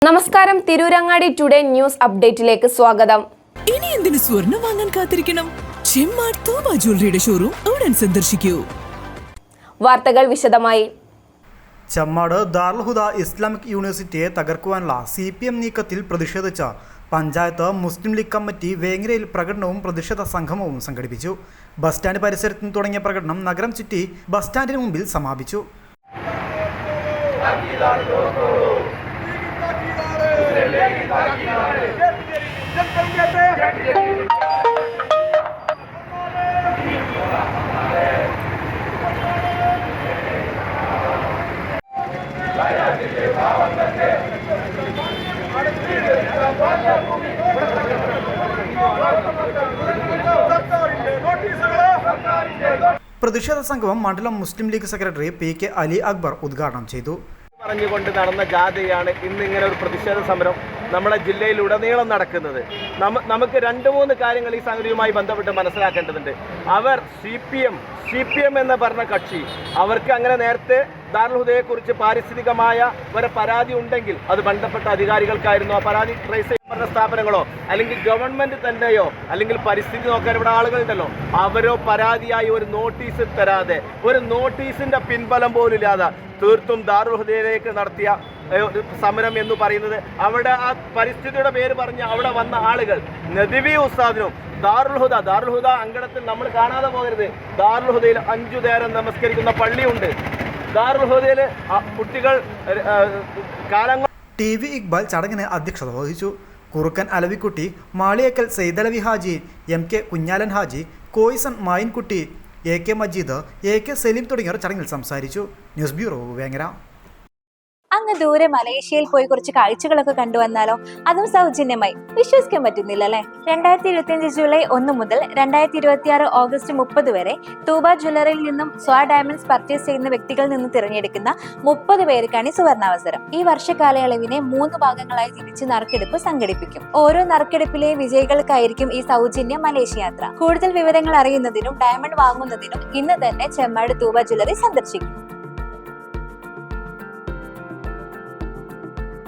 നമസ്കാരം, Tirurangadi today news അപ്ഡേറ്റിലേക്ക് സ്വാഗതം. ഇനി എന്തിനു സ്വർണം വാങ്ങാൻ കാത്തിരിക്കണം? ചെമ്മാട് തൂബ ജ്വല്ലറിയുടെ ഷോറൂം ഉടൻ സന്ദർശിക്കൂ. വാർത്തകൾ വിശദമായി. ചെമ്മാട് ദാറുൽ ഹുദ ഇസ്ലാമിക് യൂണിവേഴ്സിറ്റിയെ തകർക്കുവാനുള്ള CPM നീക്കത്തിൽ പ്രതിഷേധിച്ച പഞ്ചായത്ത് മുസ്ലിം ലീഗ് കമ്മിറ്റി വേങ്ങരയിൽ പ്രകടനവും പ്രതിഷേധ സംഗമവും സംഘടിപ്പിച്ചു. ബസ് സ്റ്റാൻഡ് പരിസരത്ത് നിന്ന് തുടങ്ങിയ പ്രകടനം നഗരം ചുറ്റി ബസ് സ്റ്റാൻഡിന് മുമ്പിൽ സമാപിച്ചു. പ്രതിഷേധ സംഗമം മണ്ഡലം മുസ്ലിം ലീഗ് സെക്രട്ടറി PK അലി അക്ബർ ഉദ്ഘാടനം ചെയ്തു. പറഞ്ഞുകൊണ്ട് നടന്ന ജാഥയാണ് ഇന്ന് ഇങ്ങനെ ഒരു പ്രതിഷേധ സമരം നമ്മുടെ ജില്ലയിലുടനീളം നടക്കുന്നത്. നമുക്ക് 2-3 കാര്യങ്ങൾ ഈ സംഗതിയുമായി ബന്ധപ്പെട്ട് മനസ്സിലാക്കേണ്ടതുണ്ട്. അവർ CPM എന്ന് പറഞ്ഞ കക്ഷി, അവർക്ക് അങ്ങനെ നേരത്തെ ദാറുൽ ഹുദയെക്കുറിച്ച് പാരിസ്ഥിതികമായ ഒരു പരാതി ഉണ്ടെങ്കിൽ അത് ബന്ധപ്പെട്ട അധികാരികൾക്കായിരുന്നു ആ പരാതി ട്രേസ് ചെയ്യുന്ന സ്ഥാപനങ്ങളോ അല്ലെങ്കിൽ ഗവൺമെന്റ് തന്നെയോ അല്ലെങ്കിൽ പരിസ്ഥിതി നോക്കാൻ ഇവിടെ ആളുകളുണ്ടല്ലോ, അവരോ പരാതിയായി ഒരു നോട്ടീസ് തരാതെ, ഒരു നോട്ടീസിന്റെ പിൻബലം പോലും ഇല്ലാതെ തീർത്തും ദാറുൽ ഹുദയിലേക്ക് നടത്തിയ സമരം എന്ന് പറയുന്നത്, അവിടെ ആ പരിസ്ഥിതിയുടെ പേര് പറഞ്ഞ് അവിടെ വന്ന ആളുകൾ നദിവി ഉസ്താദിനും ദാറുൽ ഹുദ അങ്കണത്തിൽ നമ്മൾ കാണാതെ പോകരുത്. ദാറുൽ ഹുദയിൽ 5 നേരം നമസ്കരിക്കുന്ന പള്ളിയുണ്ട്. ദാറുൽ ഹുദയിൽ കുട്ടികൾ കാലങ്ങൾ. TV ഇക്ബാൽ ചടങ്ങിന് അധ്യക്ഷത വഹിച്ചു. കുറുക്കൻ Alavikutty, Maliyekkal Saidalavi Haji, MK Kunhalan Haji, കോയിസൺ Mayinkutty, AK Majeed, AK Saleem തുടങ്ങിയവർ ചടങ്ങിൽ സംസാരിച്ചു. News bureau, Vengara. അങ്ങ് ദൂരെ മലേഷ്യയിൽ പോയി കുറച്ച് കാഴ്ചകളൊക്കെ കണ്ടുവന്നാലോ? അതും സൗജന്യമായി. വിശ്വസിക്കാൻ പറ്റുന്നില്ല അല്ലേ? 2025 ജൂലൈ 1 മുതൽ 2026 ഓഗസ്റ്റ് 30 വരെ തൂബ ജ്വല്ലറിയിൽ നിന്നും ഡയമണ്ട്സ് പർച്ചേസ് ചെയ്യുന്ന വ്യക്തികളിൽ നിന്ന് തിരഞ്ഞെടുക്കുന്ന 30 പേർക്കാണ് സുവർണാവസരം. ഈ വർഷകാലയളവിനെ 3 ഭാഗങ്ങളായി തിരിച്ച് നറുക്കെടുപ്പ് സംഘടിപ്പിക്കും. ഓരോ നറുക്കെടുപ്പിലെ വിജയികൾക്കായിരിക്കും ഈ സൗജന്യ മലേഷ്യ യാത്ര. കൂടുതൽ വിവരങ്ങൾ അറിയുന്നതിനും ഡയമണ്ട് വാങ്ങുന്നതിനും ഇന്ന് തന്നെ ചെമ്മാട് തൂബ ജ്വല്ലറി സന്ദർശിക്കും.